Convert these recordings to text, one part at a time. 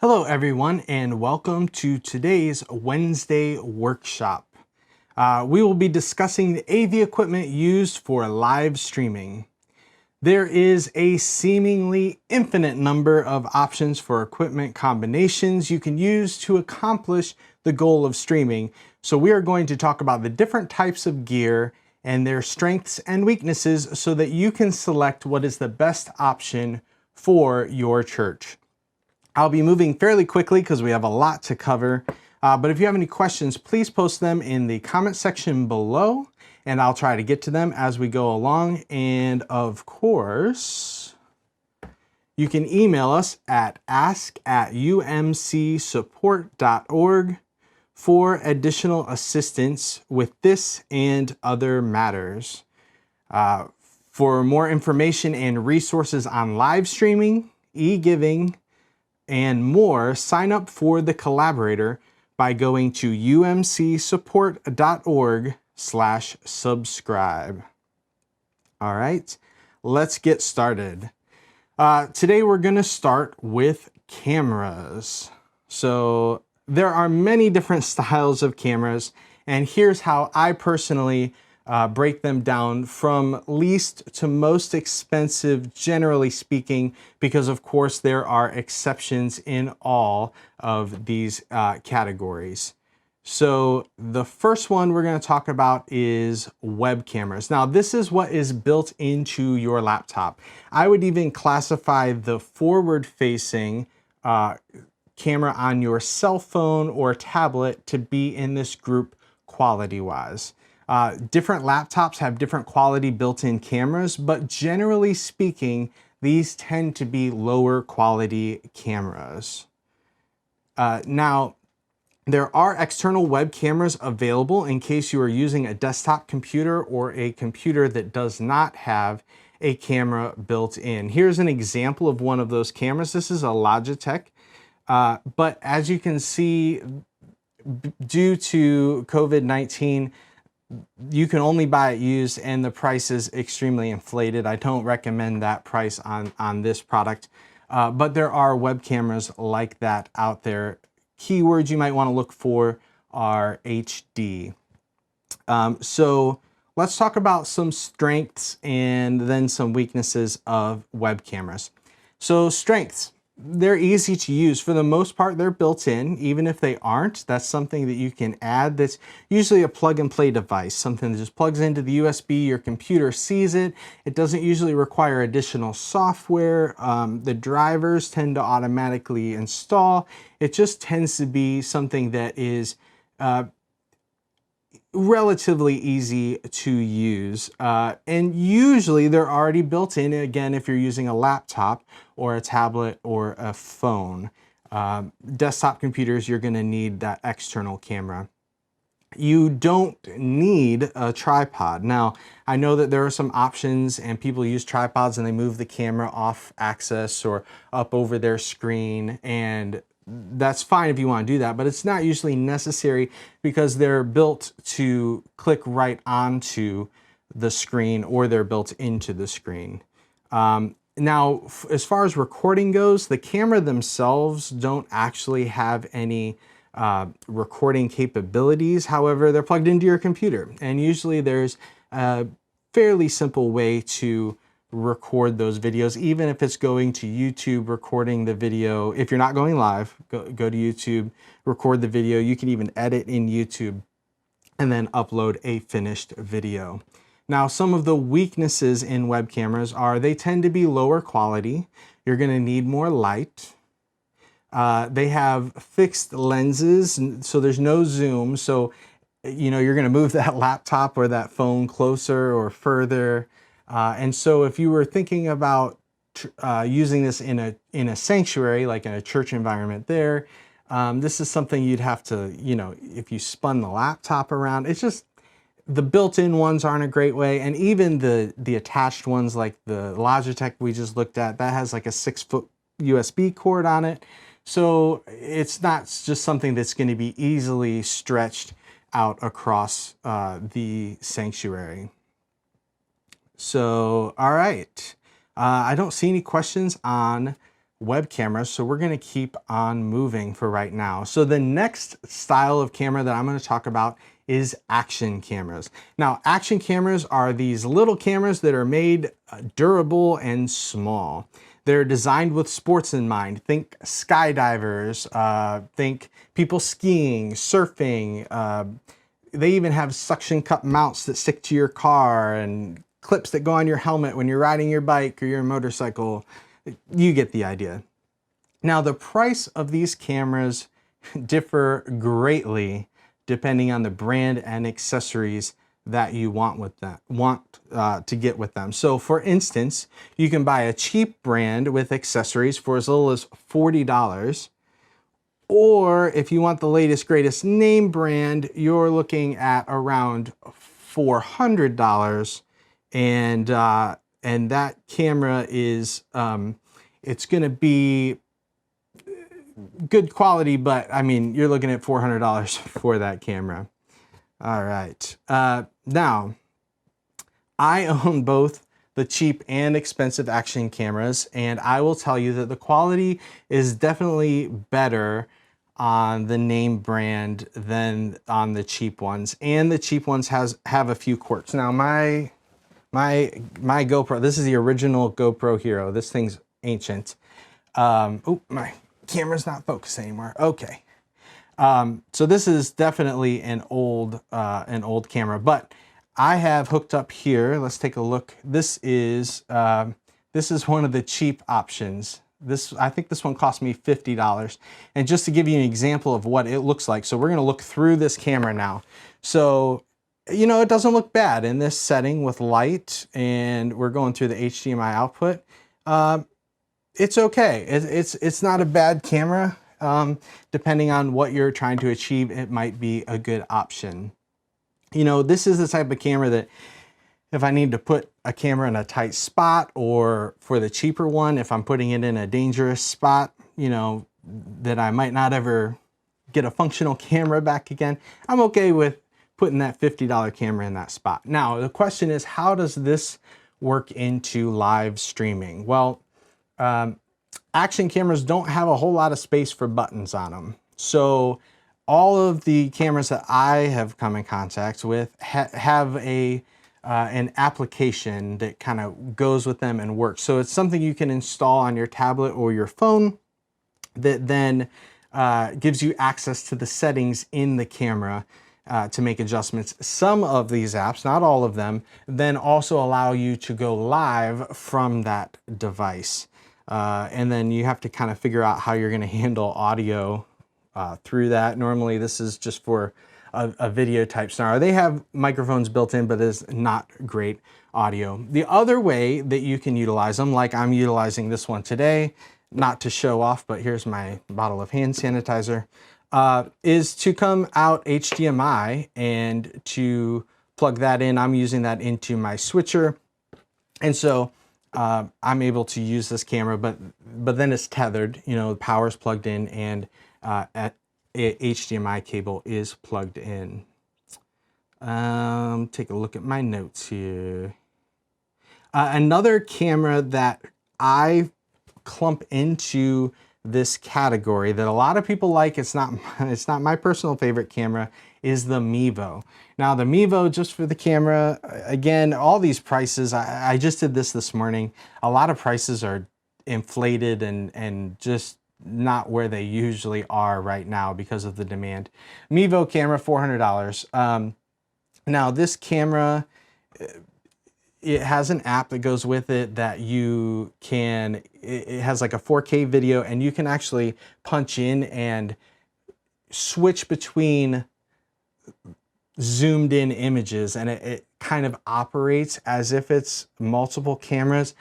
Hello everyone and welcome to today's Wednesday workshop. We will be discussing the AV equipment used for live streaming. There is a seemingly infinite number of options for equipment combinations you can use to accomplish the goal of streaming. So we are going to talk about the different types of gear and their strengths and weaknesses so that you can select what is the best option for your church. I'll be moving fairly quickly because we have a lot to cover, but if you have any questions, please post them in the comment section below, and I'll try to get to them as we go along. And of course, you can email us at ask@umcsupport.org for additional assistance with this and other matters. For more information and resources on live streaming, e-giving, and more, sign up for the Collaborator by going to umcsupport.org/subscribe. All right, let's get started. Today we're going to start with cameras. So there are many different styles of cameras, and here's how I personally break them down from least to most expensive, generally speaking, because of course there are exceptions in all of these categories. So the first one we're going to talk about is web cameras. Now this is what is built into your laptop. I would even classify the forward-facing camera on your cell phone or tablet to be in this group quality-wise. Different laptops have different quality built-in cameras, but generally speaking, these tend to be lower quality cameras. Now, there are external web cameras available in case you are using a desktop computer or a computer that does not have a camera built in. Here's an example of one of those cameras. This is a Logitech, but as you can see, due to COVID-19, you can only buy it used and the price is extremely inflated. I don't recommend that price on this product, but there are web cameras like that out there. Keywords you might want to look for are HD. So let's talk about some strengths and then some weaknesses of web cameras. So strengths. They're easy to use. For the most part, they're built in. Even if they aren't, that's something that you can add. That's usually a plug and play device, something that just plugs into the USB, your computer sees it. It doesn't usually require additional software. The drivers tend to automatically install. It just tends to be something that is relatively easy to use, and usually they're already built in, again, if you're using a laptop or a tablet or a phone. Desktop computers, you're going to need that external camera. You don't need a tripod. Now, I know that there are some options and people use tripods and they move the camera off axis or up over their screen, and that's fine if you want to do that, but it's not usually necessary because they're built to click right onto the screen or they're built into the screen. Now, as far as recording goes, the camera themselves don't actually have any recording capabilities. However, they're plugged into your computer, and usually there's a fairly simple way to record those videos, even if it's going to YouTube, recording the video. If you're not going live, go to YouTube, record the video. You can even edit in YouTube and then upload a finished video. Now, some of the weaknesses in web cameras are they tend to be lower quality. You're going to need more light. They have fixed lenses, so there's no zoom. So, you know, you're going to move that laptop or that phone closer or further. And so if you were thinking about using this in a sanctuary, like in a church environment there, this is something you'd have to, you know, if you spun the laptop around, it's just, the built-in ones aren't a great way. And even the attached ones like the Logitech we just looked at, that has like a 6-foot USB cord on it. So it's not just something that's going to be easily stretched out across the sanctuary. So, all right. I don't see any questions on web cameras, so we're going to keep on moving for right now. So the next style of camera that I'm going to talk about is action cameras. Now, action cameras are these little cameras that are made durable and small. They're designed with sports in mind. Think skydivers, think people skiing, surfing. They even have suction cup mounts that stick to your car and clips that go on your helmet when you're riding your bike or your motorcycle. You get the idea. Now, the price of these cameras differ greatly depending on the brand and accessories that you want to get with them. So for instance, you can buy a cheap brand with accessories for as little as $40. Or if you want the latest, greatest name brand, you're looking at around $400. And that camera is, it's gonna be good quality, but I mean, you're looking at $400 for that camera. All right. Now, I own both the cheap and expensive action cameras, and I will tell you that the quality is definitely better on the name brand than on the cheap ones. And the cheap ones have a few quirks. Now, my GoPro, this is the original GoPro Hero. This thing's ancient. Oh, my camera's not focused anymore. Okay. So this is definitely an old camera, but I have hooked up here. Let's take a look. This is one of the cheap options. I think this one cost me $50. And just to give you an example of what it looks like, so we're going to look through this camera now. So, you know, it doesn't look bad in this setting with light, and we're going through the HDMI output. It's okay. It's not a bad camera. Depending on what you're trying to achieve, it might be a good option. You know, this is the type of camera that if I need to put a camera in a tight spot, or for the cheaper one, if I'm putting it in a dangerous spot, you know, that I might not ever get a functional camera back again, I'm okay with putting that $50 camera in that spot. Now, the question is, how does this work into live streaming? Well, action cameras don't have a whole lot of space for buttons on them. So all of the cameras that I have come in contact with have an application that kind of goes with them and works. So it's something you can install on your tablet or your phone that then gives you access to the settings in the camera to make adjustments. Some of these apps, not all of them, then also allow you to go live from that device. And then you have to kind of figure out how you're going to handle audio through that. Normally this is just for a video type scenario. They have microphones built in, but it's not great audio. The other way that you can utilize them, like I'm utilizing this one today, not to show off, but here's my bottle of hand sanitizer, is to come out HDMI and to plug that in. I'm using that into my switcher. And so I'm able to use this camera, but then it's tethered, you know, the power's plugged in, and HDMI cable is plugged in. Take a look at my notes here. Another camera that I clump into this category that a lot of people like, it's not my personal favorite camera, is the Mevo. Now the Mevo, just for the camera, again, all these prices, I just did this morning. A lot of prices are inflated and just not where they usually are right now because of the demand. Mevo camera, $400. Now this camera, it has an app that goes with it that you can, it has like a 4K video, and you can actually punch in and switch between zoomed in images, and it kind of operates as if it's multiple cameras.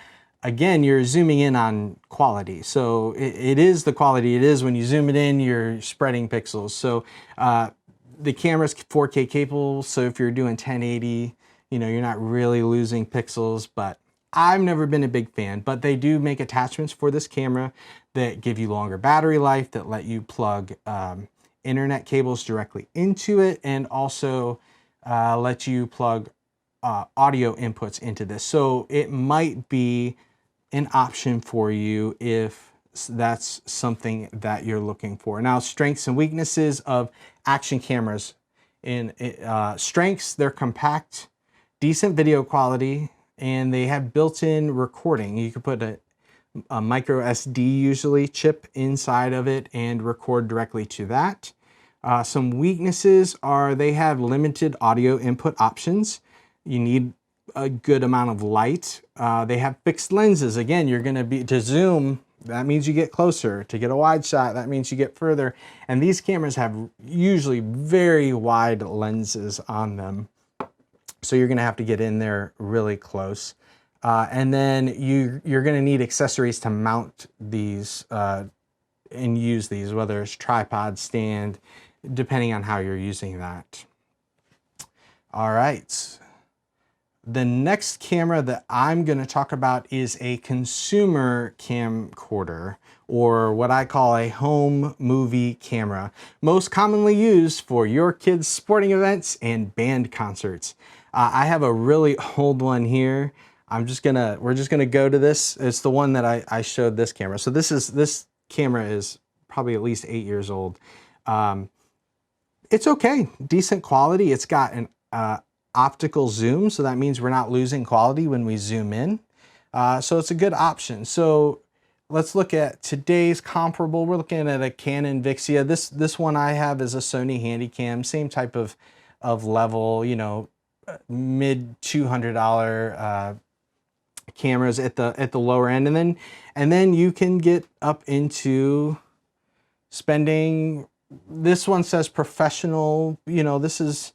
Again, you're zooming in on quality. So it is the quality it is. When you zoom it in, you're spreading pixels. So the camera's 4K capable. So if you're doing 1080, you know, you're not really losing pixels, but I've never been a big fan. But they do make attachments for this camera that give you longer battery life, that let you plug internet cables directly into it, and also let you plug audio inputs into this. So it might be an option for you if that's something that you're looking for. Now, strengths and weaknesses of action cameras. In strengths, they're compact, decent video quality, and they have built-in recording. You can put a micro SD usually chip inside of it and record directly to that. Some weaknesses are they have limited audio input options. You need a good amount of light. They have fixed lenses. Again, you're going to be to zoom. That means you get closer. To get a wide shot, that means you get further. And these cameras have usually very wide lenses on them. So you're going to have to get in there really close. And then you're going to need accessories to mount these and use these, whether it's tripod, stand, depending on how you're using that. All right. The next camera that I'm going to talk about is a consumer camcorder, or what I call a home movie camera, most commonly used for your kids' sporting events and band concerts. I have a really old one here. We're just gonna go to this. It's the one that I showed this camera. So this camera is probably at least 8 years old. It's okay, decent quality. It's got an optical zoom, so that means we're not losing quality when we zoom in. So it's a good option. So let's look at today's comparable. We're looking at a Canon Vixia. This one I have is a Sony Handycam, same type of level, you know, mid $200 cameras at the lower end, and then you can get up into spending. This one says professional. You know, this is.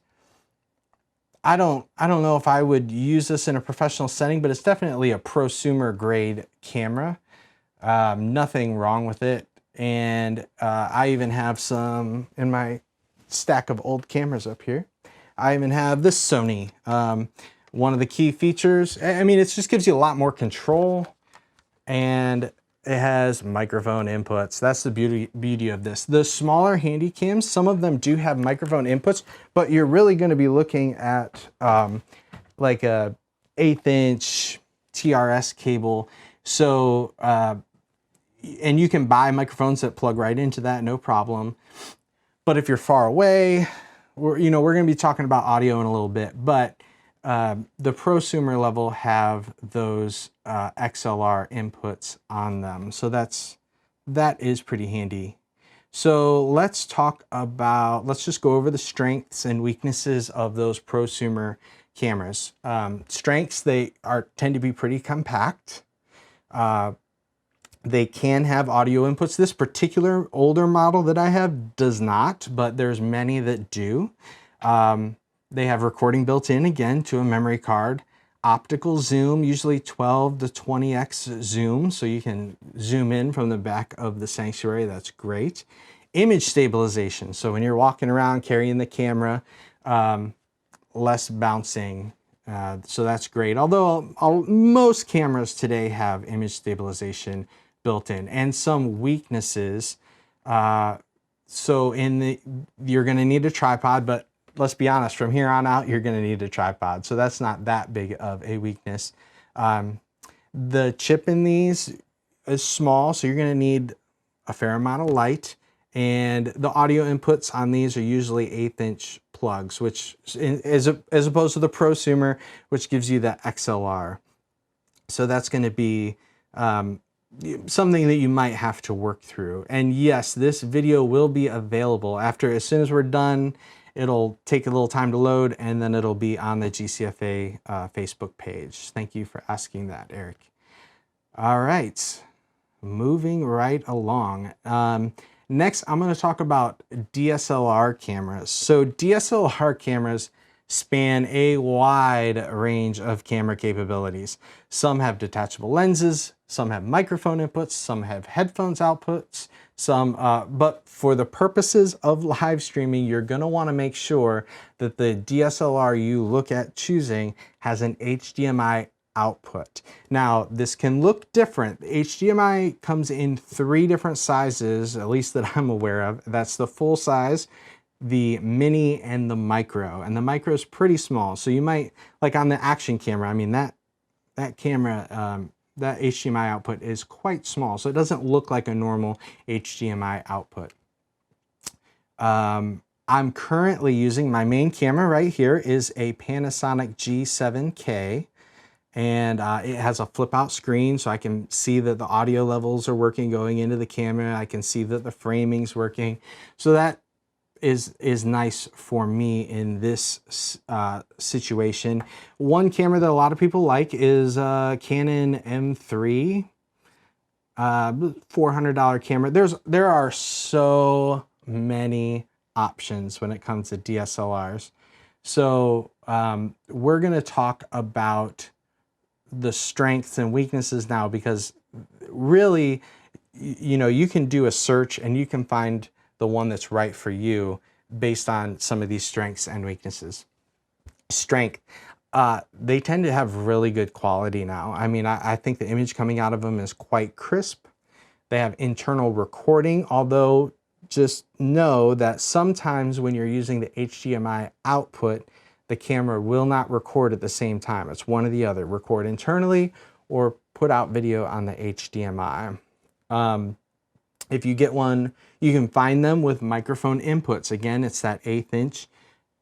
I don't know if I would use this in a professional setting, but it's definitely a prosumer grade camera. Nothing wrong with it, and I even have some in my stack of old cameras up here. I even have this Sony. One of the key features, I mean, it just gives you a lot more control, and it has microphone inputs. That's the beauty of this. The smaller handy cams, some of them do have microphone inputs, but you're really going to be looking at like a 1/8 inch TRS cable. So, and you can buy microphones that plug right into that, no problem. But if you're far away, we're going to be talking about audio in a little bit, but the prosumer level have those XLR inputs on them. So that is pretty handy. So let's just go over the strengths and weaknesses of those prosumer cameras. Strengths, they tend to be pretty compact. They can have audio inputs. This particular older model that I have does not, but there's many that do. They have recording built in, again, to a memory card. Optical zoom, usually 12 to 20x zoom, so you can zoom in from the back of the sanctuary. That's great. Image stabilization, so when you're walking around carrying the camera, less bouncing. So that's great. Although most cameras today have image stabilization built in, and some weaknesses. So you're going to need a tripod, but let's be honest, from here on out, you're going to need a tripod. So that's not that big of a weakness. The chip in these is small, so you're going to need a fair amount of light. And the audio inputs on these are usually 1/8 inch plugs, which as opposed to the prosumer, which gives you the XLR. So that's going to be something that you might have to work through. And yes, this video will be available as soon as we're done. It'll take a little time to load, and then it'll be on the GCFA Facebook page. Thank you for asking that, Eric. All right, moving right along. Next, I'm going to talk about DSLR cameras. So DSLR cameras span a wide range of camera capabilities. Some have detachable lenses, some have microphone inputs, some have headphones outputs, but for the purposes of live streaming, you're going to want to make sure that the DSLR you look at choosing has an HDMI output. Now, this can look different. HDMI comes in 3 different sizes, at least that I'm aware of. That's the full size, the mini, and the micro. And the micro is pretty small. So you might, like on the action camera, I mean, that camera that HDMI output is quite small, so it doesn't look like a normal HDMI output. I'm currently using my main camera right here is a Panasonic G7K, and it has a flip out screen, so I can see that the audio levels are working going into the camera. I can see that the framing's working. So that is nice for me in this situation. One camera that a lot of people like is Canon M3, $400 camera. There are so many options when it comes to DSLRs. So we're gonna talk about the strengths and weaknesses now, because really, you know, you can do a search and you can find the one that's right for you based on some of these strengths and weaknesses. Strength, they tend to have really good quality now. I mean, I think the image coming out of them is quite crisp. They have internal recording, although just know that sometimes when you're using the HDMI output, the camera will not record at the same time. It's one or the other, record internally or put out video on the HDMI. If you get one, you can find them with microphone inputs. Again, it's that 1/8 inch,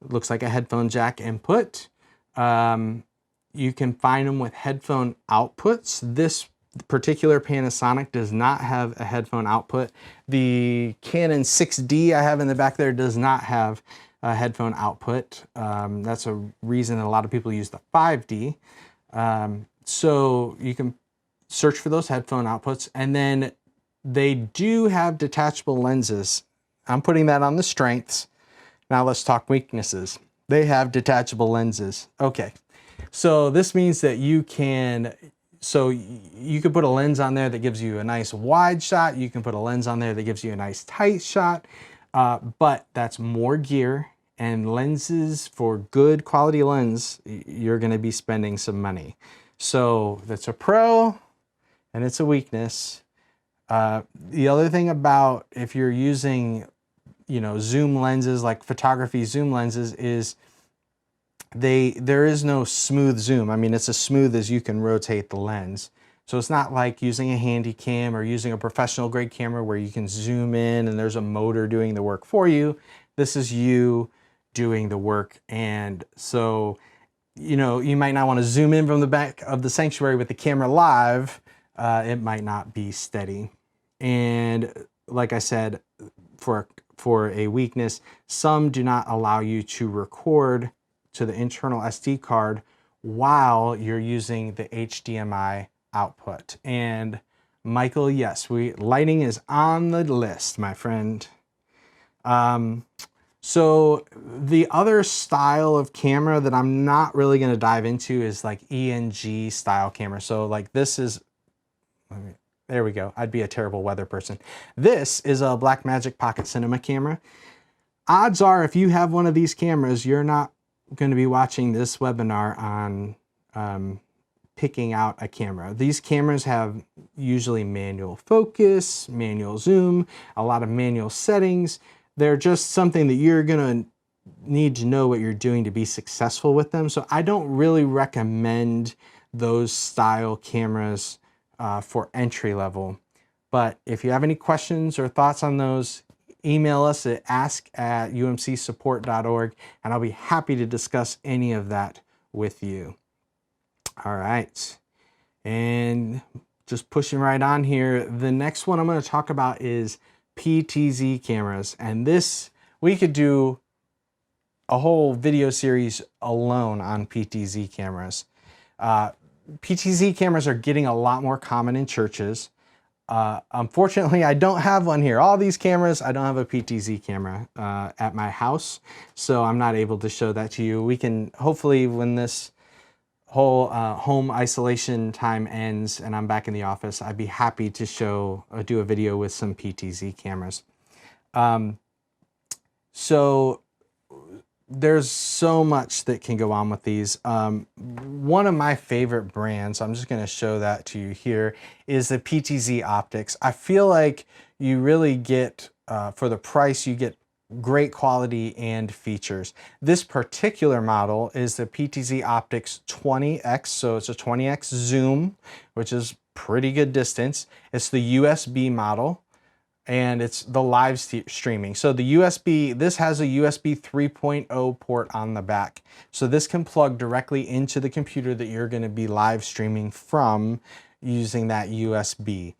looks like a headphone jack input. You can find them with headphone outputs. This particular Panasonic does not have a headphone output. The Canon 6D I have in the back there does not have a headphone output. That's a reason a lot of people use the 5D. So you can search for those headphone outputs, and then they do have detachable lenses. I'm putting that on the strengths. Now let's talk weaknesses. They have detachable lenses. Okay, so this means that you can put a lens on there that gives you a nice wide shot. You can put a lens on there that gives you a nice tight shot, but that's more gear, and lenses, for good quality lens, you're gonna be spending some money. So that's a pro and it's a weakness. The other thing about if you're using, you know, zoom lenses, like photography zoom lenses, is there is no smooth zoom. I mean, it's as smooth as you can rotate the lens. So it's not like using a handy cam or using a professional grade camera where you can zoom in and there's a motor doing the work for you. This is you doing the work. And so, you know, you might not want to zoom in from the back of the sanctuary with the camera live. It might not be steady. And like I said, for a weakness, some do not allow you to record to the internal SD card while you're using the HDMI output. And Michael, yes, lighting is on the list, my friend. So the other style of camera that I'm not really going to dive into is like ENG style camera. So like this is, there we go. I'd be a terrible weather person. This is a Blackmagic Pocket Cinema camera. Odds are, if you have one of these cameras, you're not going to be watching this webinar on picking out a camera. These cameras have usually manual focus, manual zoom, a lot of manual settings. They're just something that you're going to need to know what you're doing to be successful with them. So I don't really recommend those style cameras for entry level. But if you have any questions or thoughts on those, email us at ask@umcsupport.org, and I'll be happy to discuss any of that with you. All right, and just pushing right on here, the next one I'm going to talk about is PTZ cameras. And this, we could do a whole video series alone on PTZ cameras. PTZ cameras are getting a lot more common in churches. Unfortunately, I don't have one here. All these cameras, I don't have a PTZ camera at my house, so I'm not able to show that to you. We can, hopefully, when this whole home isolation time ends and I'm back in the office, I'd be happy to do a video with some PTZ cameras. So there's so much that can go on with these. One of my favorite brands, I'm just going to show that to you here, is the PTZ Optics. I feel like you really get, for the price, you get great quality and features. This particular model is the PTZ Optics 20X, so it's a 20X zoom, which is pretty good distance. It's the USB model, and it's the live streaming. So the USB, this has a USB 3.0 port on the back. So this can plug directly into the computer that you're going to be live streaming from using that USB.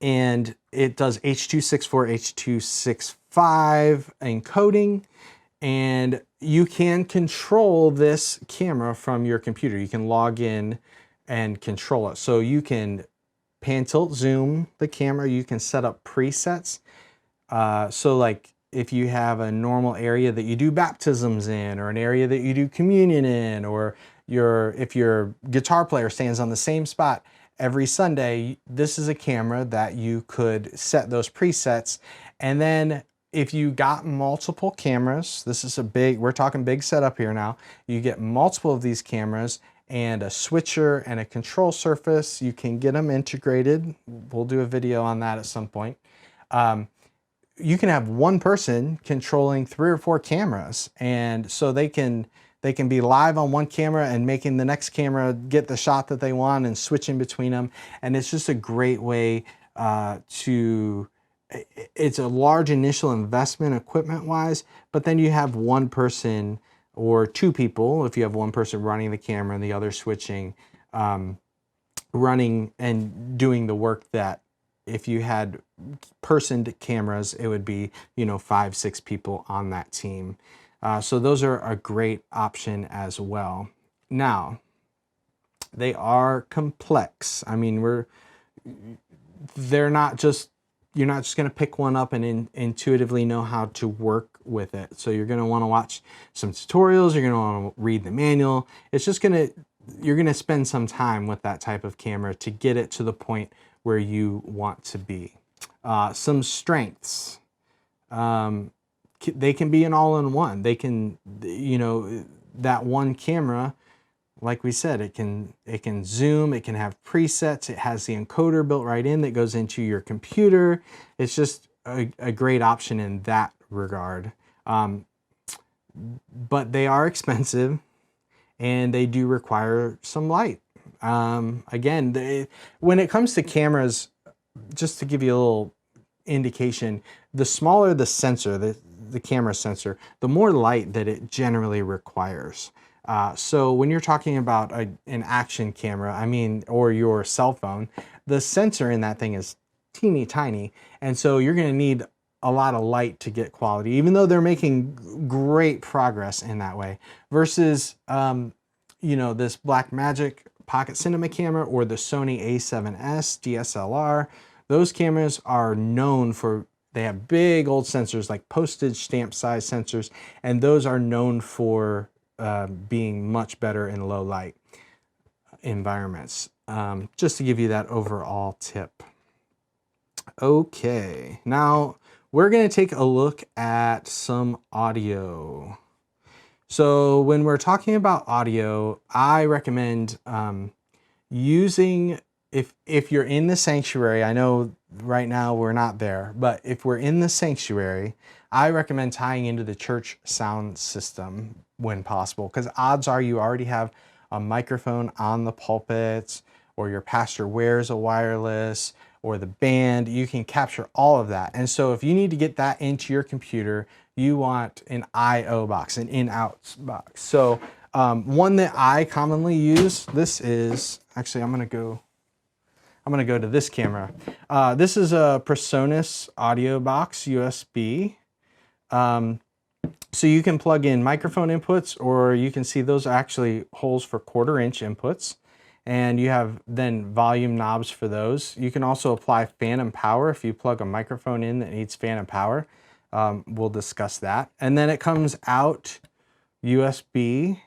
And it does H.264, H.265 encoding, and you can control this camera from your computer. You can log in and control it. So you can pan, tilt, zoom the camera. You can set up presets. So like if you have a normal area that you do baptisms in, or an area that you do communion in, or if your guitar player stands on the same spot every Sunday, this is a camera that you could set those presets. And then if you got multiple cameras, this is we're talking big setup here now. You get multiple of these cameras and a switcher and a control surface. You can get them integrated. We'll do a video on that at some point. You can have one person controlling 3 or 4 cameras, and so they can be live on one camera and making the next camera get the shot that they want and switching between them. And it's just a great way it's a large initial investment equipment wise, but then you have one person or 2 people, if you have one person running the camera and the other switching, running and doing the work that if you had personed cameras, it would be, 5, 6 people on that team. So those are a great option as well. Now, they are complex. I mean, you're not just going to pick one up and intuitively know how to work with it. So you're going to want to watch some tutorials. You're going to want to read the manual. You're going to spend some time with that type of camera to get it to the point where you want to be. Some strengths. They can be an all-in-one. They can, that one camera, like we said, it can zoom, it can have presets, it has the encoder built right in that goes into your computer. It's just a great option in that regard. But they are expensive and they do require some light. Again, when it comes to cameras, just to give you a little indication, the smaller the sensor, the camera sensor, the more light that it generally requires. So when you're talking about an action camera, or your cell phone, the sensor in that thing is teeny tiny. And so you're going to need a lot of light to get quality, even though they're making great progress in that way, versus, this Blackmagic Pocket Cinema camera or the Sony A7S DSLR. Those cameras are known they have big old sensors, like postage stamp size sensors, and those are known for being much better in low light environments. Just to give you that overall tip. Okay, now we're going to take a look at some audio. So when we're talking about audio, I recommend using, if you're in the sanctuary, I know right now we're not there, but if we're in the sanctuary, I recommend tying into the church sound system when possible, because odds are you already have a microphone on the pulpit, or your pastor wears a wireless, or the band. You can capture all of that. And so if you need to get that into your computer, you want an I/O box, an in-out box. So one that I commonly use, this is, actually I'm gonna go to this camera. This is a PreSonus audio box USB. So you can plug in microphone inputs, or you can see those are actually holes for 1/4-inch inputs. And you have then volume knobs for those. You can also apply phantom power if you plug a microphone in that needs phantom power. We'll discuss that. And then it comes out USB,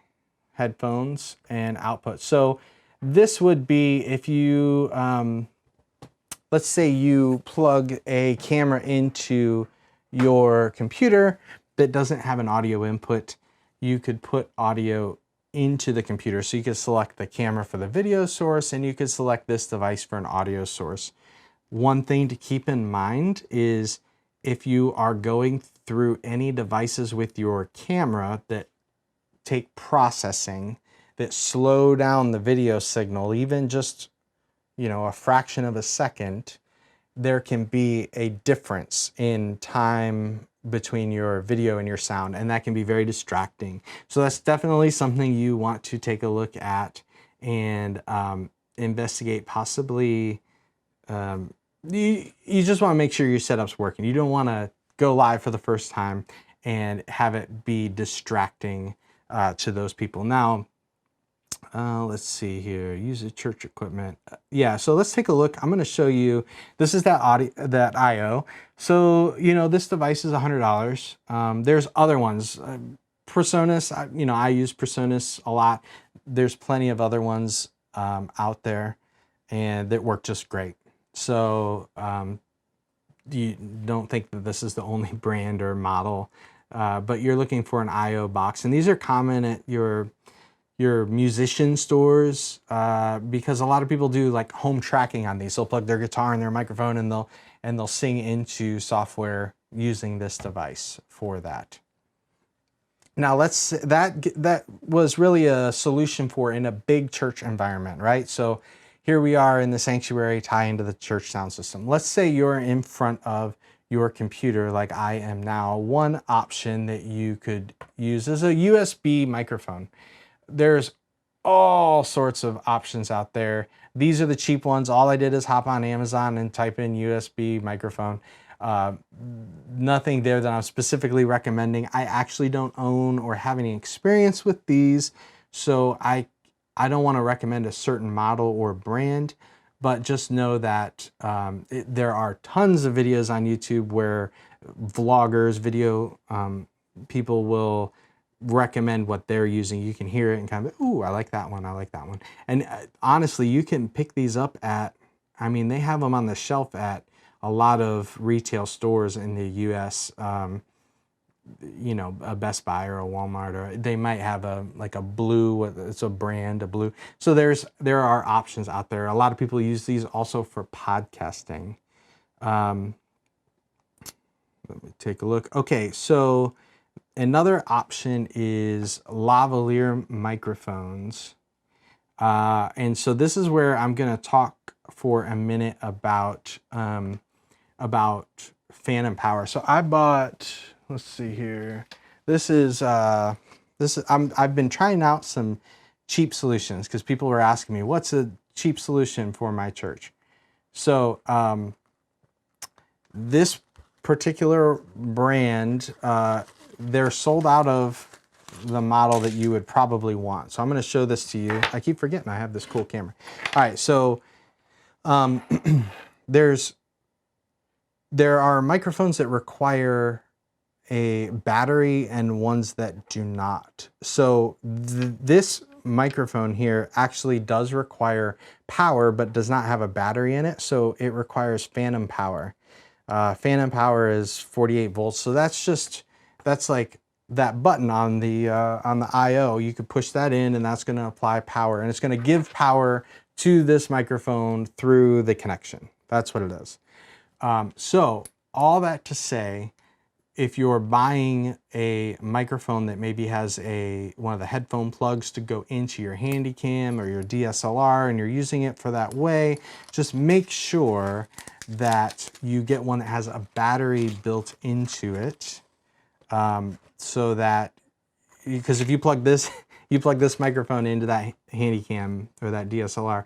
headphones, and output. So this would be if you, let's say you plug a camera into your computer that doesn't have an audio input, you could put audio into the computer. So you could select the camera for the video source, and you could select this device for an audio source. One thing to keep in mind is if you are going through any devices with your camera that take processing, that slow down the video signal, even just you know, a fraction of a second, there can be a difference in time between your video and your sound, and that can be very distracting. So that's definitely something you want to take a look at and investigate. Possibly, you just want to make sure your setup's working. You don't want to go live for the first time and have it be distracting to those people. Now, let's see here, use the church equipment. Yeah, so let's take a look. I'm going to show you, this is that audio, that IO. So, you know, this device is $100. There's other ones. PreSonus, you know, I use PreSonus a lot. There's plenty of other ones out there, and that work just great. So you don't think that this is the only brand or model, but you're looking for an IO box. And these are common at your musician stores, because a lot of people do like home tracking on these. They'll plug their guitar in their microphone and they'll sing into software using this device for that. Now that was really a solution for in a big church environment, right? So here we are in the sanctuary, tie into the church sound system. Let's say you're in front of your computer like I am now. One option that you could use is a USB microphone. There's all sorts of options out there. These are the cheap ones. All I did is hop on Amazon and type in USB microphone. Nothing there that I'm specifically recommending. I actually don't own or have any experience with these, so I don't want to recommend a certain model or brand, but just know that there are tons of videos on YouTube where vloggers, video people will recommend what they're using. You can hear it and kind of, ooh, I like that one, I like that one. And honestly, you can pick these up at, I mean, they have them on the shelf at a lot of retail stores in the US, you know, a Best Buy or a Walmart, or they might have a like a Blue, it's a brand, a Blue. So there are options out there. A lot of people use these also for podcasting. Let me take a look. Okay, so another option is lavalier microphones. And so this is where I'm going to talk for a minute about fan and power. So I bought, let's see here. I've been trying out some cheap solutions because people were asking me, what's a cheap solution for my church? So this particular brand, they're sold out of the model that you would probably want. So I'm going to show this to you. I keep forgetting I have this cool camera. All right, so there are microphones that require a battery and ones that do not. So this microphone here actually does require power, but does not have a battery in it. So it requires phantom power. Phantom power is 48 volts. So that's like that button on the IO. You could push that in and that's going to apply power, and it's going to give power to this microphone through the connection. That's what it is. So all that to say, if you're buying a microphone that maybe has one of the headphone plugs to go into your Handycam or your DSLR and you're using it for that way, just make sure that you get one that has a battery built into it, so that, because if you plug this microphone into that Handycam or that DSLR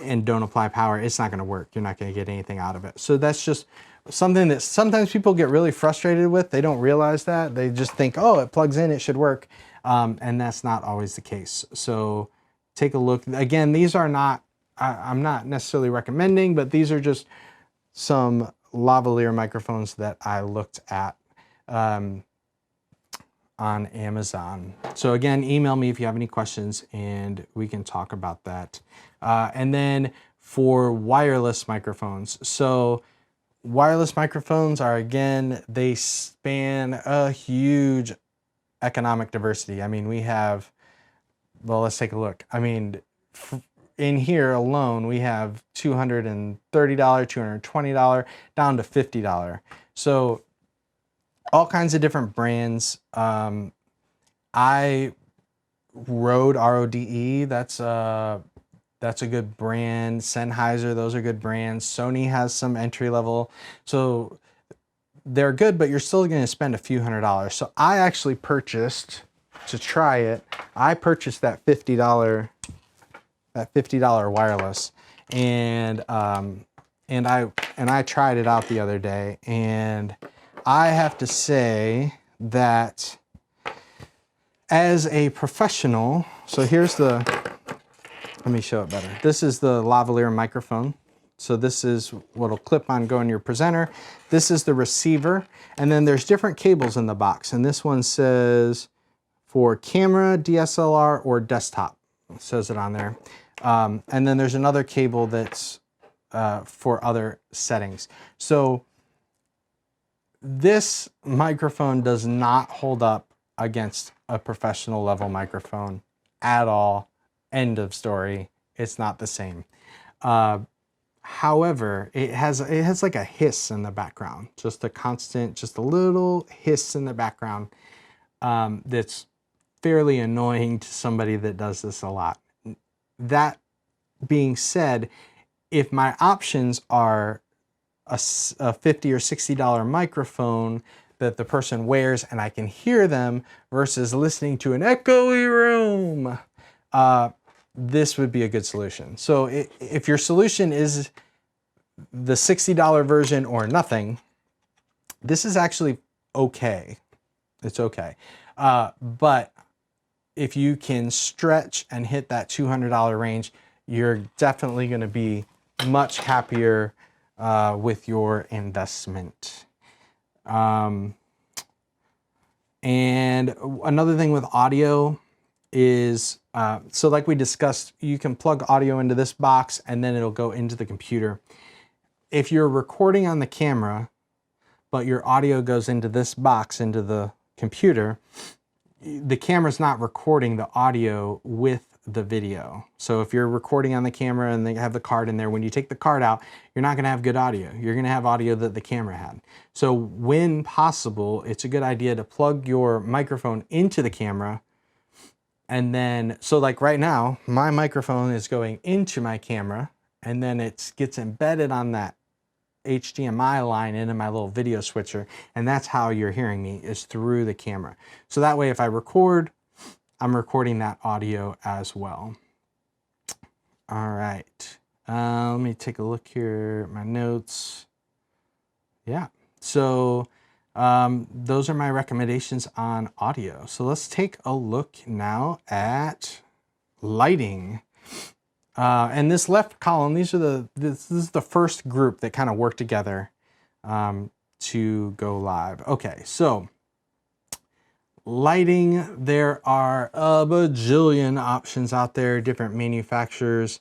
and don't apply power, it's not going to work. You're not going to get anything out of it. So that's just something that sometimes people get really frustrated with. They don't realize that. They just think, oh, it plugs in, it should work. And that's not always the case. So take a look. Again, these are not, I'm not necessarily recommending, but these are just some lavalier microphones that I looked at on Amazon. So again, email me if you have any questions and we can talk about that. And then for wireless microphones. So wireless microphones are, again, they span a huge economic diversity. I mean, we have, well, let's take a look. I mean, in here alone, we have $230, $220, down to $50. So all kinds of different brands. I Rode, RODE, that's That's a good brand. Sennheiser, those are good brands. Sony has some entry level. So they're good, but you're still going to spend a few $100s. So I actually purchased, to try it, I purchased that $50 wireless, and I tried it out the other day, and I have to say that as a professional, so here's the, let me show it better. This is the lavalier microphone. So this is what'll clip on, go in your presenter. This is the receiver, and then there's different cables in the box, and this one says for camera, DSLR, or desktop. It says it on there. And then there's another cable that's for other settings. So this microphone does not hold up against a professional level microphone at all. End of story. It's not the same. However, it has like a hiss in the background, just a constant, just a little hiss in the background that's fairly annoying to somebody that does this a lot. That being said, if my options are a $50 or $60 microphone that the person wears and I can hear them versus listening to an echoey room, this would be a good solution. So if your solution is the $60 version or nothing, this is actually okay. It's okay. But if you can stretch and hit that $200 range, you're definitely going to be much happier with your investment. And another thing with audio is, so like we discussed, you can plug audio into this box and then it'll go into the computer. If you're recording on the camera, but your audio goes into this box, into the computer, the camera's not recording the audio with the video. So if you're recording on the camera and they have the card in there, when you take the card out, you're not going to have good audio. You're going to have audio that the camera had. So when possible, it's a good idea to plug your microphone into the camera. And then, so like right now, my microphone is going into my camera, and then it gets embedded on that HDMI line into my little video switcher, and that's how you're hearing me, is through the camera. So that way if I record, I'm recording that audio as well. All right, let me take a look here at my notes. Yeah, so those are my recommendations on audio. So let's take a look now at lighting. And this left column, this is the first group that kind of work together to go live. Okay, so lighting, there are a bajillion options out there, different manufacturers.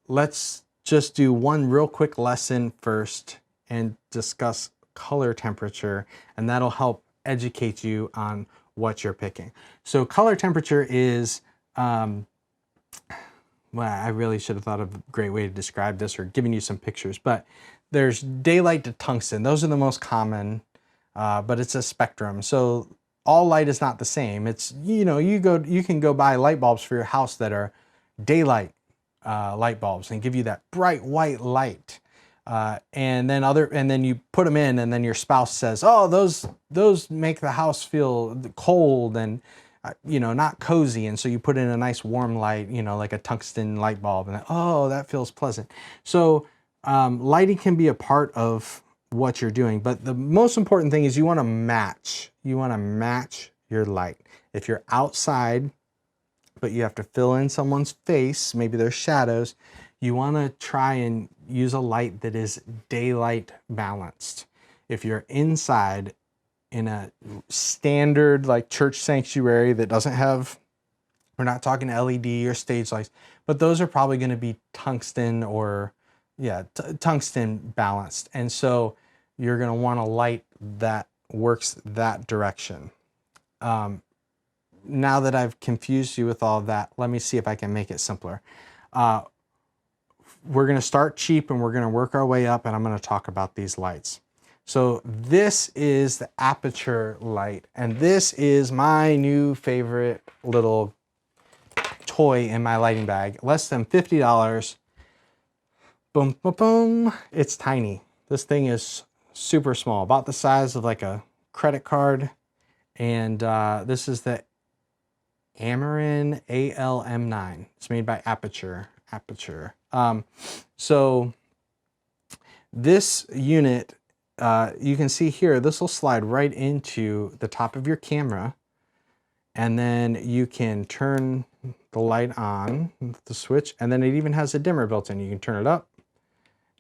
Let's just do one real quick lesson first and discuss color temperature, and that'll help educate you on what you're picking. So color temperature is, well, I really should have thought of a great way to describe this or giving you some pictures, but there's daylight to tungsten. Those are the most common, but it's a spectrum. So all light is not the same. It's, you know, you can go buy light bulbs for your house that are daylight light bulbs and give you that bright white light. And then you put them in, and then your spouse says, oh, those make the house feel cold and you know, not cozy. And so you put in a nice warm light, you know, like a tungsten light bulb, and oh, that feels pleasant. So lighting can be a part of what you're doing, but the most important thing is you want to match your light. If you're outside, but you have to fill in someone's face, maybe there's shadows, you want to try and use a light that is daylight balanced. If you're inside in a standard like church sanctuary that doesn't have, we're not talking LED or stage lights, but those are probably going to be tungsten or tungsten balanced. And so you're going to want a light that works that direction. Now that I've confused you with all of that, let me see if I can make it simpler. We're going to start cheap and we're going to work our way up, and I'm going to talk about these lights. So this is the aperture light, and this is my new favorite little toy in my lighting bag, less than $50. Boom, boom, boom. It's tiny. This thing is super small, about the size of like a credit card. And this is the Amarin ALM9. It's made by Aperture. So this unit, you can see here, this will slide right into the top of your camera, and then you can turn the light on, the switch, and then it even has a dimmer built in. You can turn it up,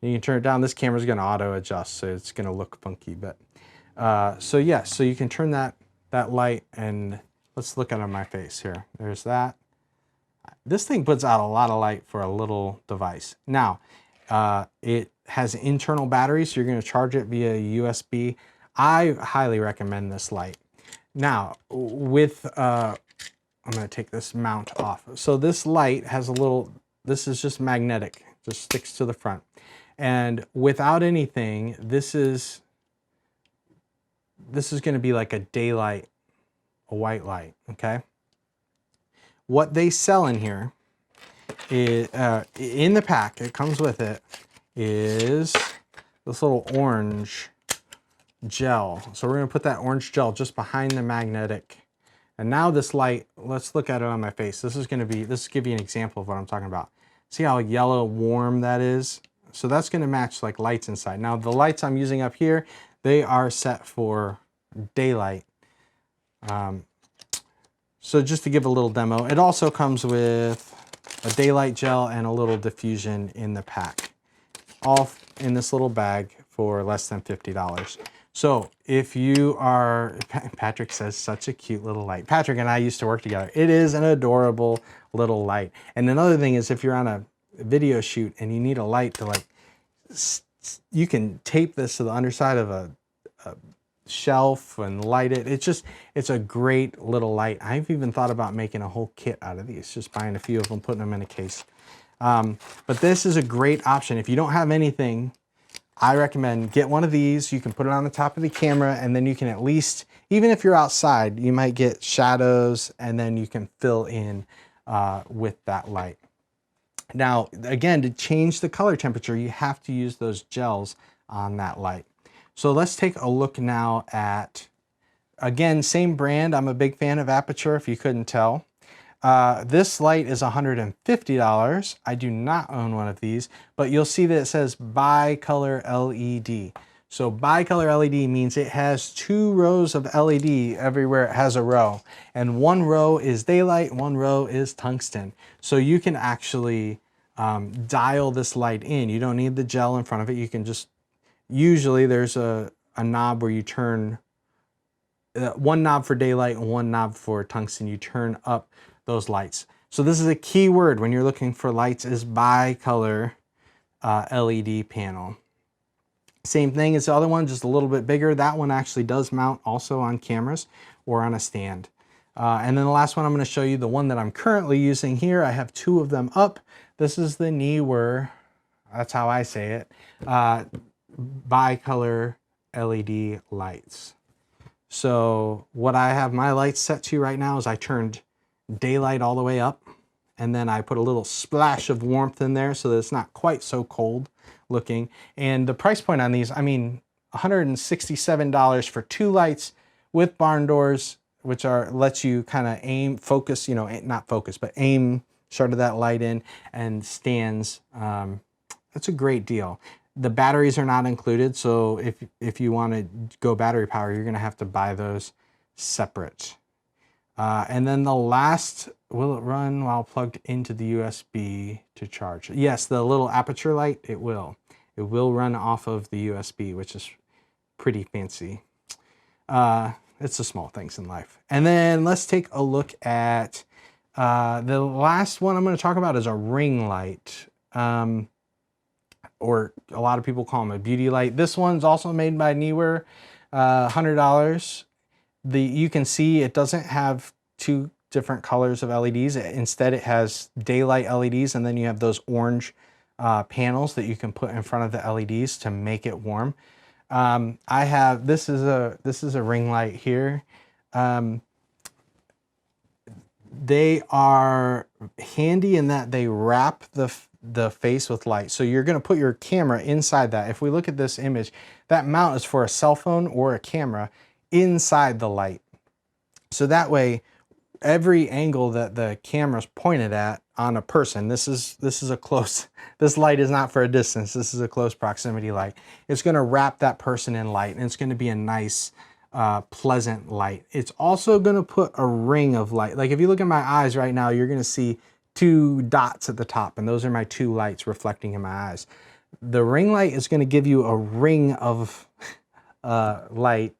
you can turn it down. This camera's gonna auto adjust, so it's gonna look funky, but so yeah, so you can turn that light, and let's look at it on my face here. There's that. This thing puts out a lot of light for a little device. Now, it has internal batteries, so you're going to charge it via USB. I highly recommend this light. Now, with, I'm going to take this mount off. So this light has a little, this is just magnetic, just sticks to the front. And without anything, this is going to be like a daylight, a white light, okay? What they sell in here is, in the pack, it comes with it, is this little orange gel. So we're gonna put that orange gel just behind the magnetic. And now this light, let's look at it on my face. This is give you an example of what I'm talking about. See how yellow warm that is? So that's gonna match like lights inside. Now the lights I'm using up here, they are set for daylight. So just to give a little demo, it also comes with a daylight gel and a little diffusion in the pack, all in this little bag for less than $50. So if you are, Patrick says, such a cute little light. Patrick and I used to work together. It is an adorable little light. And another thing is, if you're on a video shoot and you need a light to like, you can tape this to the underside of a shelf and light it. It's a great little light. I've even thought about making a whole kit out of these, just buying a few of them, putting them in a case. But this is a great option. If you don't have anything, I recommend get one of these. You can put it on the top of the camera, and then you can at least, even if you're outside, you might get shadows, and then you can fill in with that light. Now, again, to change the color temperature, you have to use those gels on that light. So let's take a look now at, again, same brand. I'm a big fan of Aperture, if you couldn't tell. This light is $150. I do not own one of these, but you'll see that it says bicolor LED. So bicolor LED means it has 2 rows of LED everywhere it has a row. And one row is daylight, one row is tungsten. So you can actually dial this light in. You don't need the gel in front of it. You can just, usually there's a knob where you turn, one knob for daylight and one knob for tungsten. You turn up those lights. So this is a key word when you're looking for lights, is bicolor LED panel. Same thing as the other one, just a little bit bigger. That one actually does mount also on cameras or on a stand. And then the last one I'm going to show you, the one that I'm currently using here. I have 2 of them up. This is the Neewer, that's how I say it, bicolor LED lights. So what I have my lights set to right now is I turned daylight all the way up, and then I put a little splash of warmth in there so that it's not quite so cold looking. And the price point on these, I mean, $167 for 2 lights with barn doors, which lets you kind of aim, focus, you know, not focus, but aim sort of that light in, and stands. That's a great deal. The batteries are not included, so if you want to go battery power, you're going to have to buy those separate. And then the last, will it run while plugged into the USB to charge? Yes, the little Aperture light, it will. It will run off of the USB, which is pretty fancy. It's the small things in life. And then let's take a look at the last one I'm going to talk about is a ring light. Or a lot of people call them a beauty light. This one's also made by Neewer, $100. You can see it doesn't have 2 different colors of LEDs. Instead, it has daylight LEDs, and then you have those orange panels that you can put in front of the LEDs to make it warm. This is a ring light here. They are handy in that they wrap the face with light. So you're going to put your camera inside that. If we look at this image, that mount is for a cell phone or a camera inside the light. So that way, every angle that the camera's pointed at on a person, this is a close, this light is not for a distance, this is a close proximity light. It's going to wrap that person in light, and it's going to be a nice, pleasant light. It's also going to put a ring of light. Like if you look at my eyes right now, you're going to see 2 dots at the top, and those are my 2 lights reflecting in my eyes. The ring light is going to give you a ring of light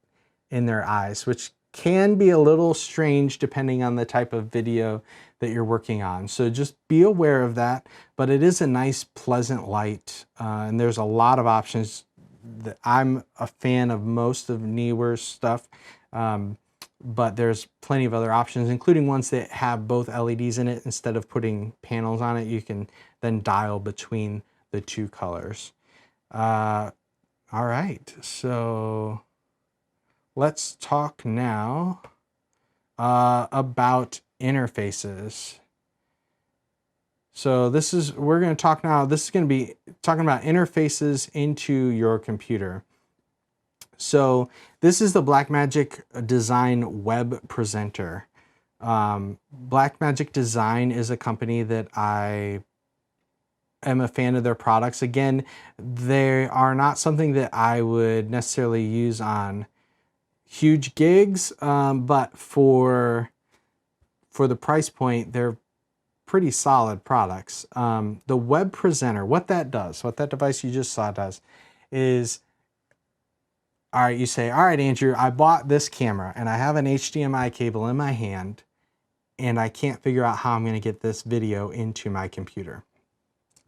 in their eyes, which can be a little strange depending on the type of video that you're working on. So just be aware of that, but it is a nice, pleasant light, and there's a lot of options. That I'm a fan of most of Neewer's stuff, but there's plenty of other options, including ones that have both LEDs in it. Instead of putting panels on it, you can then dial between the 2 colors. All right, so let's talk now about interfaces. So we're going to talk now, this is going to be talking about interfaces into your computer. So this is the Blackmagic Design web presenter. Blackmagic Design is a company that I am a fan of their products. Again, they are not something that I would necessarily use on huge gigs, but for the price point, they're pretty solid products. The web presenter, what that device you just saw does is, all right, you say, all right, Andrew, I bought this camera and I have an HDMI cable in my hand and I can't figure out how I'm going to get this video into my computer.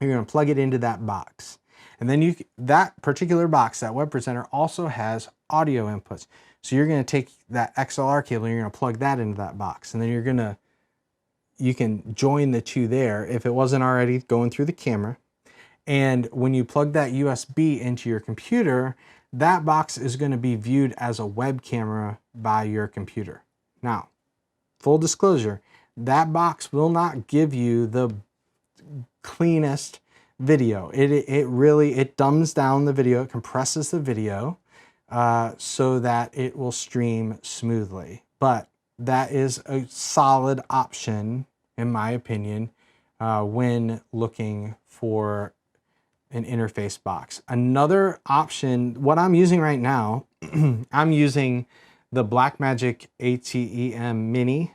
You're going to plug it into that box. And then that particular box, that web presenter, also has audio inputs. So you're going to take that XLR cable and you're going to plug that into that box. And then you can join the 2 there if it wasn't already going through the camera. And when you plug that USB into your computer, that box is going to be viewed as a web camera by your computer. Now, full disclosure, that box will not give you the cleanest video. It dumbs down the video, it compresses the video so that it will stream smoothly. But that is a solid option, in my opinion, when looking for an interface box. Another option, what I'm using right now, I'm using the Blackmagic ATEM Mini,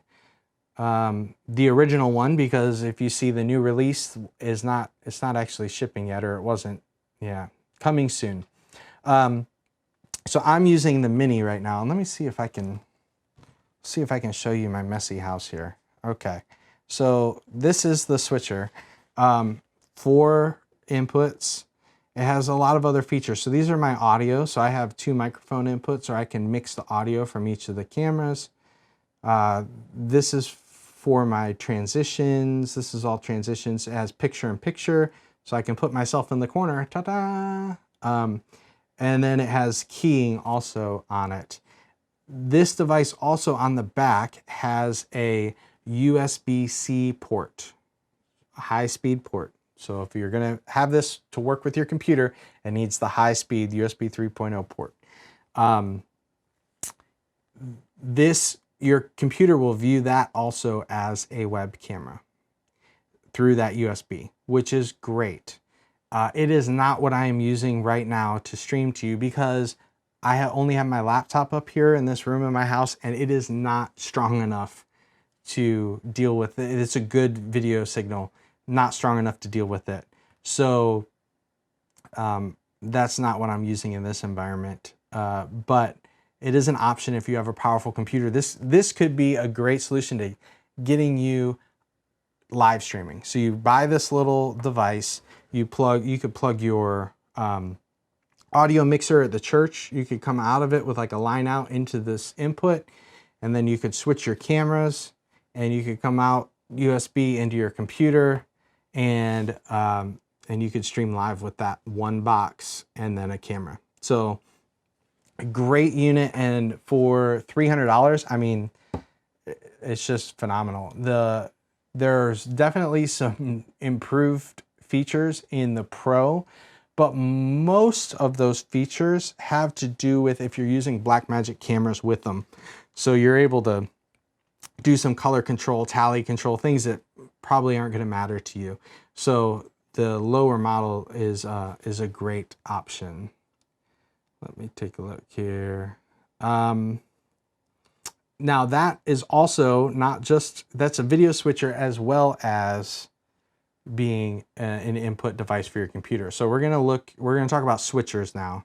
the original one, because if you see the new release it's not actually shipping yet, or it wasn't, coming soon. So I'm using the Mini right now, and let me see if I can show you my messy house here. Okay, so this is the switcher. 4 inputs. It has a lot of other features. So these are my audio. So I have 2 microphone inputs, or I can mix the audio from each of the cameras. This is for my transitions. This is all transitions. It has picture in picture, so I can put myself in the corner. Ta-da! And then it has keying also on it. This device also on the back has a USB-C port, a high-speed port. So if you're going to have this to work with your computer, it needs the high-speed USB 3.0 port. Your computer will view that also as a web camera through that USB, which is great. It is not what I am using right now to stream to you, because I only have my laptop up here in this room in my house, and it is not strong enough to deal with it. It's a good video signal, not strong enough to deal with it. So that's not what I'm using in this environment. But it is an option if you have a powerful computer. This could be a great solution to getting you live streaming. So you buy this little device, you could plug your audio mixer at the church. You could come out of it with like a line out into this input, and then you could switch your cameras, and you could come out USB into your computer, and you could stream live with that one box and then a camera. So a great unit, and for $300, I mean, it's just phenomenal. There's definitely some improved features in the Pro, but most of those features have to do with if you're using Blackmagic cameras with them. So you're able to do some color control, tally control, things that probably aren't going to matter to you. So the lower model is a great option. Let me take a look here. Now that is also not just, that's a video switcher as well as being an input device for your computer. So we're gonna talk about switchers now.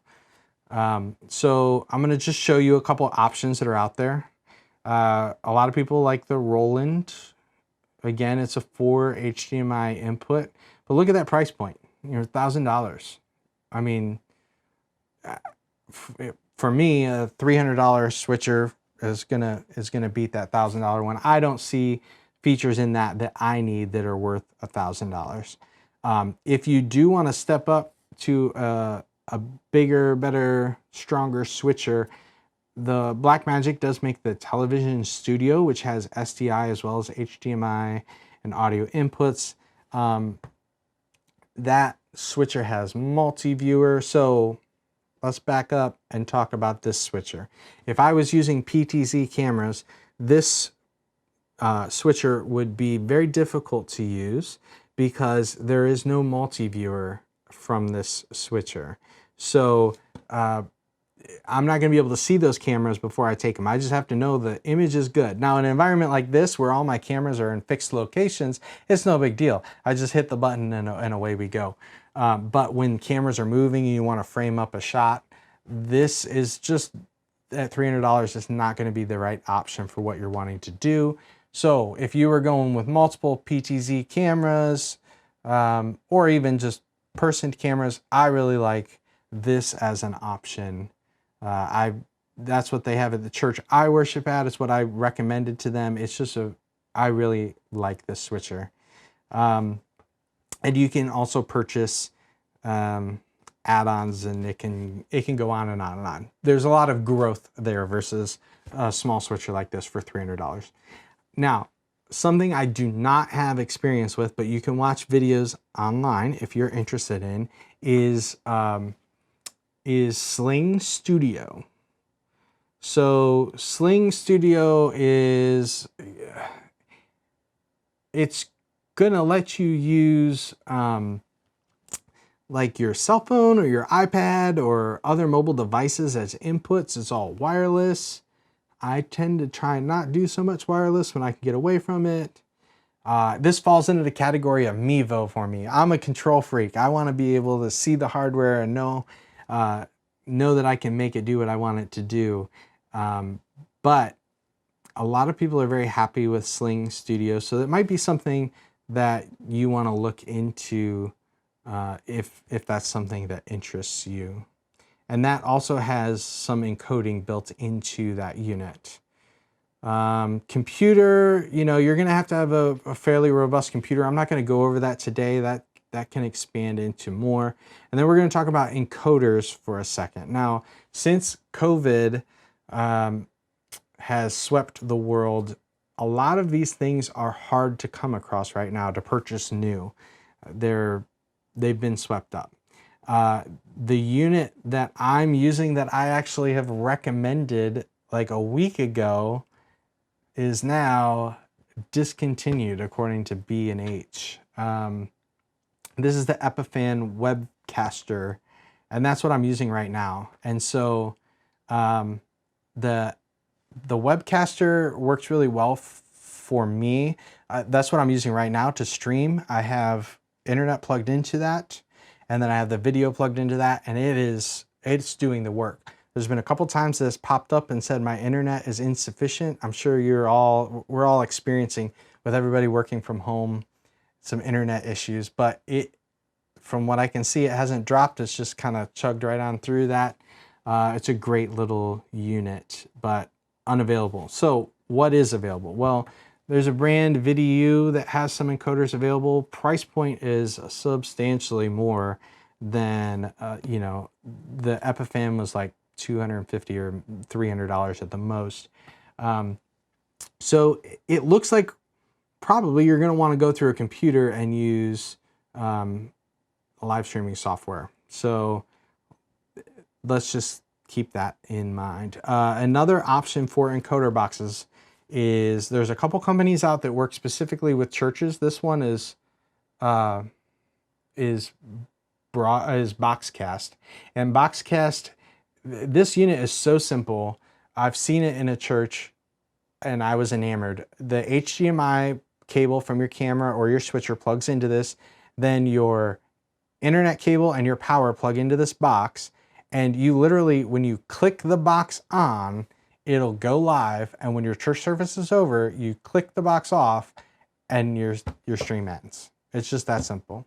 So I'm gonna just show you a couple of options that are out there. A lot of people like the Roland. Again, it's a 4 HDMI input, but look at that price point. $1,000. I mean, for me, a $300 switcher is gonna beat that $1,000 one. I don't see features in that I need that are worth $1,000. If you do want to step up to a bigger, better, stronger switcher, the Blackmagic does make the Television Studio, which has SDI as well as HDMI and audio inputs. That switcher has multi-viewer. So let's back up and talk about this switcher. If I was using PTZ cameras, this switcher would be very difficult to use because there is no multi-viewer from this switcher. So I'm not going to be able to see those cameras before I take them. I just have to know the image is good. Now, in an environment like this where all my cameras are in fixed locations, it's no big deal. I just hit the button and away we go. But when cameras are moving and you want to frame up a shot, this is just at $300 is not going to be the right option for what you're wanting to do. So if you were going with multiple PTZ cameras or even just person cameras, I really like this as an option. That's what they have at the church I worship at. It's what I recommended to them. It's just I really like this switcher. And you can also purchase add-ons, and it can go on and on and on. There's a lot of growth there versus a small switcher like this for $300. Now, something I do not have experience with, but you can watch videos online if you're interested in, is Sling Studio. So Sling Studio it's gonna let you use like your cell phone or your iPad or other mobile devices as inputs. It's all wireless. I tend to try and not do so much wireless when I can get away from it. This falls into the category of Mevo for me. I'm a control freak. I want to be able to see the hardware and know that I can make it do what I want it to do. But a lot of people are very happy with Sling Studio, so it might be something that you want to look into if that's something that interests you. And that also has some encoding built into that unit. Computer, you're going to have a fairly robust computer. I'm not going to go over that today. That can expand into more. And then we're going to talk about encoders for a second. Now, since COVID has swept the world, a lot of these things are hard to come across right now to purchase new. They've been swept up. The unit that I'm using that I actually have recommended like a week ago is now discontinued according to B&H. This is the Epiphan Webcaster, and that's what I'm using right now. And so the Webcaster works really well for me. That's what I'm using right now to stream. I have internet plugged into that, and then I have the video plugged into that, and it's doing the work. There's been a couple times that it's popped up and said my internet is insufficient. I'm sure we're all experiencing, with everybody working from home, some internet issues, but from what I can see, it hasn't dropped. It's just kind of chugged right on through that. It's a great little unit, but unavailable. So what is available? Well, there's a brand, VidiU, that has some encoders available. Price point is substantially more than, the Epiphan was like $250 or $300 at the most. So it looks like probably you're going to want to go through a computer and use live streaming software. So let's just keep that in mind. Another option for encoder boxes is there's a couple companies out that work specifically with churches. This one is Boxcast, and Boxcast, this unit is so simple. I've seen it in a church and I was enamored. The HDMI cable from your camera or your switcher plugs into this, then your internet cable and your power plug into this box, and you literally, when you click the box on, it'll go live, and when your church service is over, you click the box off and your stream ends. It's just that simple.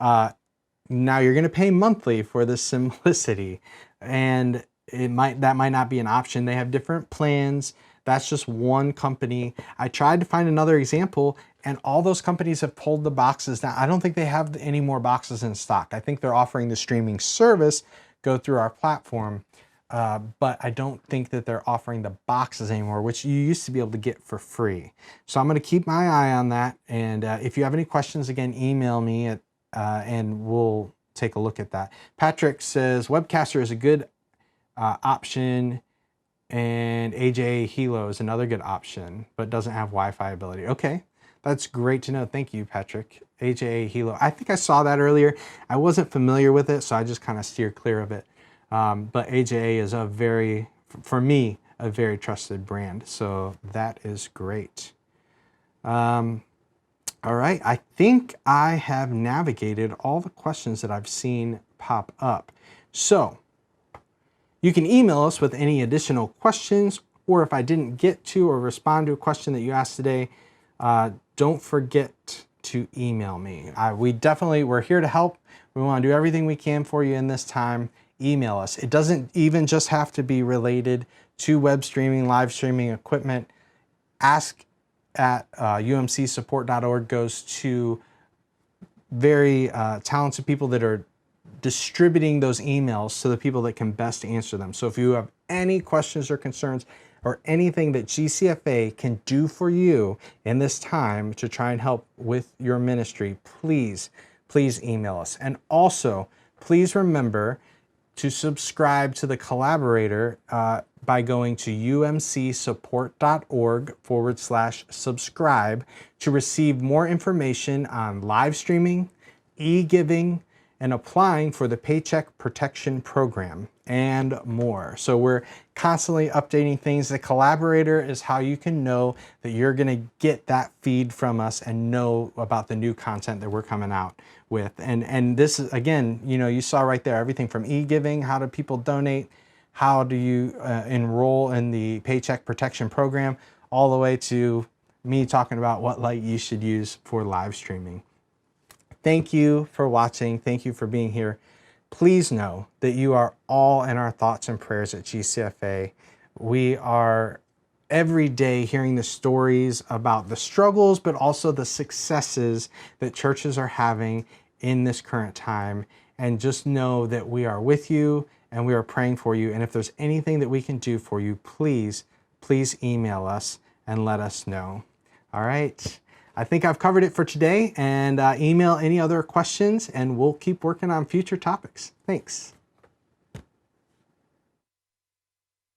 Now you're going to pay monthly for the simplicity, and that might not be an option. They have different plans. That's just one company. I tried to find another example, and all those companies have pulled the boxes down. I don't think they have any more boxes in stock. I think they're offering the streaming service, go through our platform, but I don't think that they're offering the boxes anymore, which you used to be able to get for free. So I'm going to keep my eye on that, and if you have any questions, again, email me at and we'll take a look at that. Patrick says Webcaster is a good option, and AJ Hilo is another good option, but doesn't have Wi-Fi ability. Okay, that's great to know. Thank you, Patrick. AJ Hilo. I think I saw that earlier. I wasn't familiar with it, so I just kind of steered clear of it. But AJ is for me, a very trusted brand. So that is great. All right, I think I have navigated all the questions that I've seen pop up. So you can email us with any additional questions, or if I didn't get to or respond to a question that you asked today, don't forget to email me. We're here to help. We want to do everything we can for you in this time. Email us. It doesn't even just have to be related to web streaming, live streaming equipment. Ask at umcsupport.org goes to very talented people that are distributing those emails to the people that can best answer them. So if you have any questions or concerns or anything that GCFA can do for you in this time to try and help with your ministry, please email us. And also, please remember to subscribe to the Collaborator by going to umcsupport.org/subscribe to receive more information on live streaming, e-giving, and applying for the Paycheck Protection Program and more. So we're constantly updating things. The Collaborator is how you can know that you're going to get that feed from us and know about the new content that we're coming out with. And this is, again, you saw right there, everything from e-giving, how do people donate, how do you enroll in the Paycheck Protection Program, all the way to me talking about what light you should use for live streaming. Thank you for watching. Thank you for being here. Please know that you are all in our thoughts and prayers at GCFA. We are every day hearing the stories about the struggles, but also the successes that churches are having in this current time. And just know that we are with you and we are praying for you. And if there's anything that we can do for you, please email us and let us know. All right. I think I've covered it for today, and email any other questions and we'll keep working on future topics. Thanks.